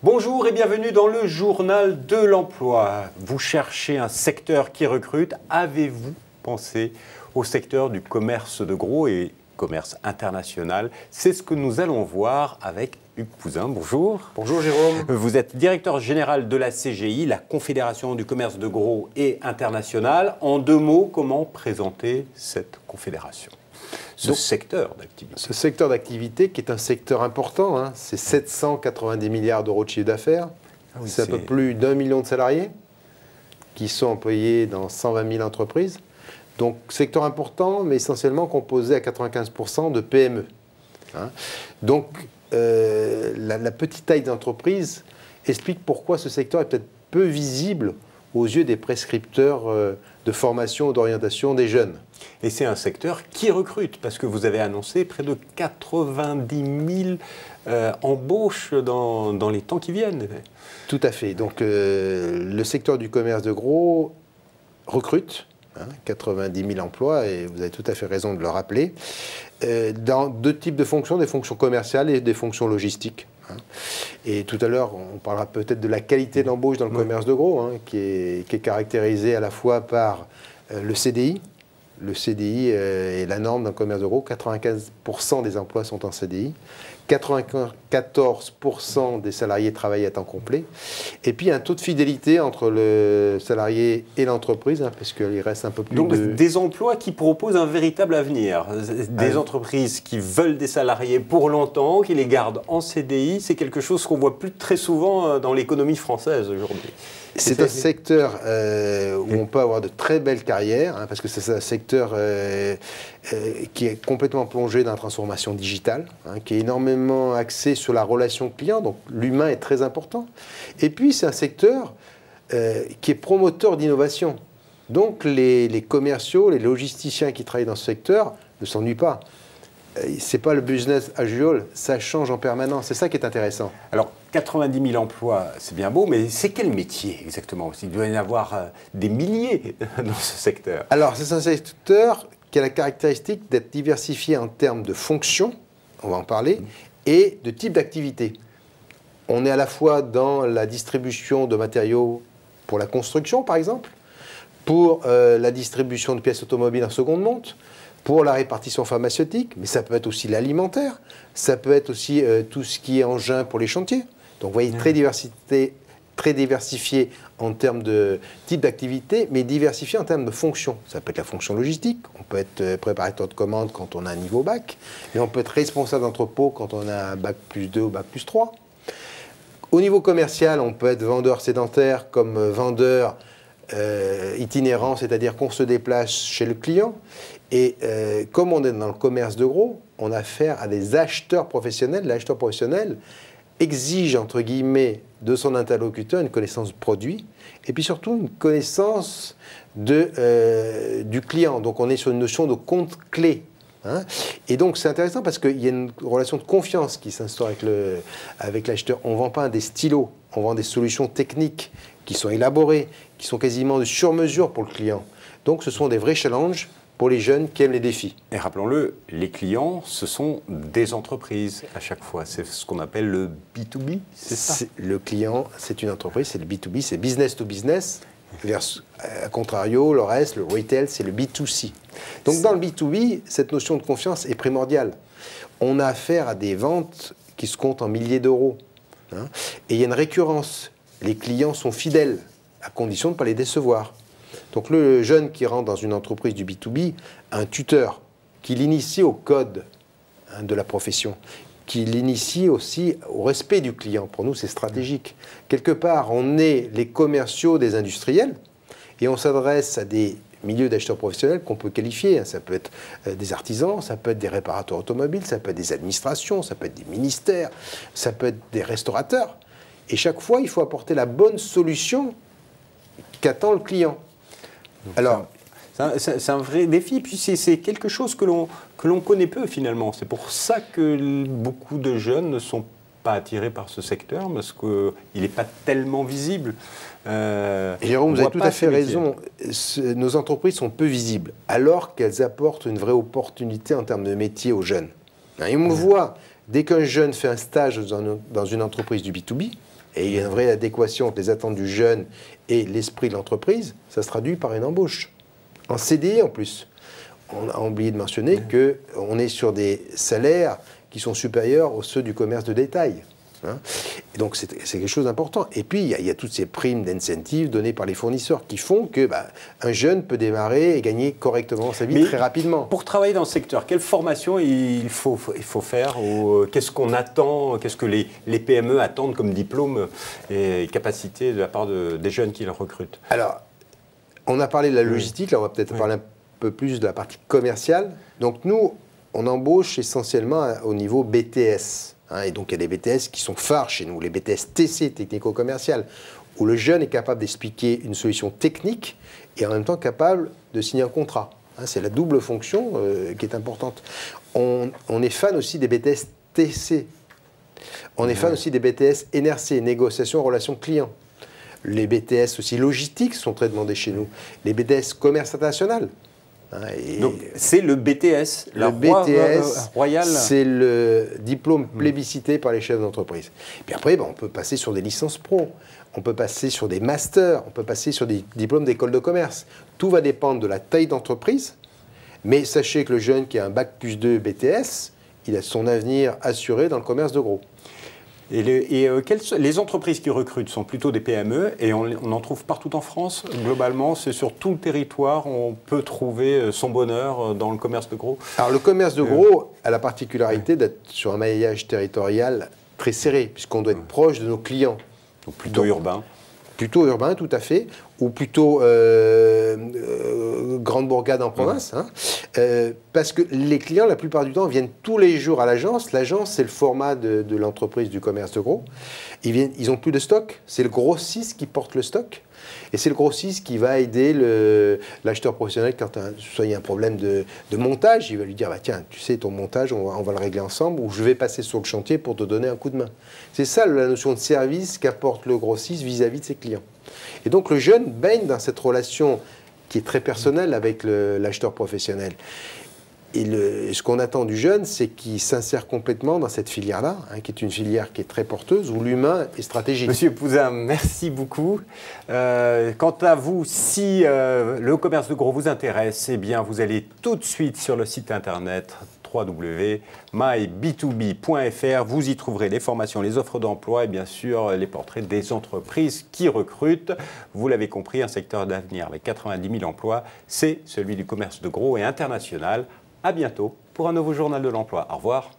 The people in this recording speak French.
Bonjour et bienvenue dans le journal de l'emploi. Vous cherchez un secteur qui recrute. Avez-vous pensé au secteur du commerce de gros et commerce international? C'est ce que nous allons voir avec Hugues Pouzin. Bonjour. Bonjour Jérôme. Vous êtes directeur général de la CGI, la Confédération du commerce de gros et international. En deux mots, comment présenter cette confédération ? Ce secteur d'activité. Ce secteur d'activité qui est un secteur important, hein, c'est 790 milliards d'euros de chiffre d'affaires, c'est un peu plus d'1 million de salariés qui sont employés dans 120 000 entreprises. Donc secteur important, mais essentiellement composé à 95% de PME. Hein. Donc la petite taille d'entreprise explique pourquoi ce secteur est peut-être peu visible aux yeux des prescripteurs de formation ou d'orientation des jeunes. Et c'est un secteur qui recrute, parce que vous avez annoncé près de 90 000 embauches dans les temps qui viennent. Tout à fait. Donc le secteur du commerce de gros recrute, 90 000 emplois, et vous avez tout à fait raison de le rappeler, dans deux types de fonctions, des fonctions commerciales et des fonctions logistiques. Et tout à l'heure, on parlera peut-être de la qualité d'embauche dans le commerce de gros, qui est caractérisée à la fois par le CDI. Le CDI est la norme d'un commerce de gros. 95% des emplois sont en CDI. 94% des salariés travaillent à temps complet. Et puis, un taux de fidélité entre le salarié et l'entreprise, parce qu'il reste un peu plus Donc, des emplois qui proposent un véritable avenir. Des entreprises qui veulent des salariés pour longtemps, qui les gardent en CDI, c'est quelque chose qu'on voit plus très souvent dans l'économie française aujourd'hui. C'est un secteur où on peut avoir de très belles carrières, parce que c'est un secteur qui est complètement plongé dans la transformation digitale, qui est énormément axé sur la relation client, donc l'humain est très important. Et puis c'est un secteur qui est promoteur d'innovation. Donc les commerciaux, les logisticiens qui travaillent dans ce secteur ne s'ennuient pas. C'est pas le business as usual, ça change en permanence, c'est ça qui est intéressant. Alors, 90 000 emplois, c'est bien beau, mais c'est quel métier exactement? Il doit y en avoir des milliers dans ce secteur. Alors, c'est un secteur qui a la caractéristique d'être diversifié en termes de fonctions, on va en parler, et de type d'activité. On est à la fois dans la distribution de matériaux pour la construction, par exemple, pour la distribution de pièces automobiles en seconde monte, pour la répartition pharmaceutique, mais ça peut être aussi l'alimentaire, ça peut être aussi tout ce qui est engin pour les chantiers. Donc vous voyez, très diversifié en termes de type d'activité, mais diversifié en termes de fonction. Ça peut être la fonction logistique, on peut être préparateur de commande quand on a un niveau bac, mais on peut être responsable d'entrepôt quand on a un bac plus 2 ou bac plus 3. Au niveau commercial, on peut être vendeur sédentaire comme vendeur itinérant, c'est-à-dire qu'on se déplace chez le client. Et comme on est dans le commerce de gros, on a affaire à des acheteurs professionnels. L'acheteur professionnel exige, entre guillemets, de son interlocuteur une connaissance du produit et puis surtout une connaissance du client. Donc on est sur une notion de compte clé. Et donc c'est intéressant parce qu'il y a une relation de confiance qui s'instaure avec l'acheteur. On ne vend pas des stylos, on vend des solutions techniques qui sont élaborées, qui sont quasiment de sur-mesure pour le client. Donc ce sont des vrais challenges pour les jeunes qui aiment les défis. Et rappelons-le, les clients, ce sont des entreprises à chaque fois. C'est ce qu'on appelle le B2B, c'est ça? Le client, c'est une entreprise, c'est le B2B, c'est business to business. A contrario, le reste, le retail, c'est le B2C. Donc dans le B2B, cette notion de confiance est primordiale. On a affaire à des ventes qui se comptent en milliers d'euros. Et il y a une récurrence. Les clients sont fidèles, à condition de ne pas les décevoir. Donc le jeune qui rentre dans une entreprise du B2B a un tuteur qui l'initie au code de la profession, qui l'initie aussi au respect du client. Pour nous, c'est stratégique. Quelque part, on est les commerciaux des industriels et on s'adresse à des milieux d'acheteurs professionnels qu'on peut qualifier. Ça peut être des artisans, ça peut être des réparateurs automobiles, ça peut être des administrations, ça peut être des ministères, ça peut être des restaurateurs. Et chaque fois, il faut apporter la bonne solution qu'attend le client. Donc alors, c'est un vrai défi, puis c'est quelque chose que l'on connaît peu finalement. C'est pour ça que beaucoup de jeunes ne sont pas attirés par ce secteur, parce qu'il n'est pas tellement visible. Jérôme, vous avez tout à fait raison. Nos entreprises sont peu visibles, alors qu'elles apportent une vraie opportunité en termes de métier aux jeunes. Et on voit, dès qu'un jeune fait un stage dans une entreprise du B2B, et il y a une vraie adéquation entre les attentes du jeune et l'esprit de l'entreprise, ça se traduit par une embauche. En CDI en plus. On a oublié de mentionner qu'on est sur des salaires qui sont supérieurs aux ceux du commerce de détail. Hein. Et donc c'est quelque chose d'important. Et puis il y a toutes ces primes d'incentives données par les fournisseurs qui font que un jeune peut démarrer et gagner correctement sa vie très rapidement. Pour travailler dans ce secteur, quelle formation il faut faire, ou qu'est-ce qu'on attend, qu'est-ce que les PME attendent comme diplôme et capacité de la part des jeunes qui les recrutent? Alors, on a parlé de la logistique, là on va peut-être parler un peu plus de la partie commerciale. Donc nous, on embauche essentiellement au niveau BTS. Hein, et donc il y a des BTS qui sont phares chez nous, les BTS TC, technico-commercial, où le jeune est capable d'expliquer une solution technique et en même temps capable de signer un contrat. Hein, c'est la double fonction qui est importante. On est fan aussi des BTS TC. On est fan aussi des BTS NRC, négociation, relations clients. Les BTS aussi logistiques sont très demandés chez nous. Les BTS commerce international. Hein, donc c'est le BTS, le BTS royal. C'est le diplôme plébiscité par les chefs d'entreprise. Puis après, on peut passer sur des licences pro, on peut passer sur des masters, on peut passer sur des diplômes d'école de commerce. Tout va dépendre de la taille d'entreprise. Mais sachez que le jeune qui a un bac plus 2 BTS, il a son avenir assuré dans le commerce de gros. Et les entreprises qui recrutent sont plutôt des PME et on en trouve partout en France. Globalement, c'est sur tout le territoire, on peut trouver son bonheur dans le commerce de gros. Alors le commerce de gros a la particularité d'être sur un maillage territorial très serré, puisqu'on doit être proche de nos clients. Donc plutôt urbain. Plutôt urbain, tout à fait, ou plutôt grande bourgade en province. Hein, parce que les clients, la plupart du temps, viennent tous les jours à l'agence. L'agence, c'est le format de l'entreprise du commerce de gros. Ils n'ont plus de stock. C'est le grossiste qui porte le stock. Et c'est le grossiste qui va aider l'acheteur professionnel quand soit il y a un problème de montage. Il va lui dire, tiens, tu sais, ton montage, on va le régler ensemble, ou je vais passer sur le chantier pour te donner un coup de main. C'est ça la notion de service qu'apporte le grossiste vis-à-vis de ses clients. Et donc le jeune baigne dans cette relation qui est très personnelle avec l'acheteur professionnel. Et ce qu'on attend du jeune, c'est qu'il s'insère complètement dans cette filière-là, qui est une filière qui est très porteuse, où l'humain est stratégique. Monsieur Pouzin, merci beaucoup. Quant à vous, si le commerce de gros vous intéresse, eh bien, vous allez tout de suite sur le site internet www.myb2b.fr. Vous y trouverez les formations, les offres d'emploi et bien sûr les portraits des entreprises qui recrutent. Vous l'avez compris, un secteur d'avenir avec 90 000 emplois, c'est celui du commerce de gros et international. À bientôt pour un nouveau journal de l'emploi. Au revoir.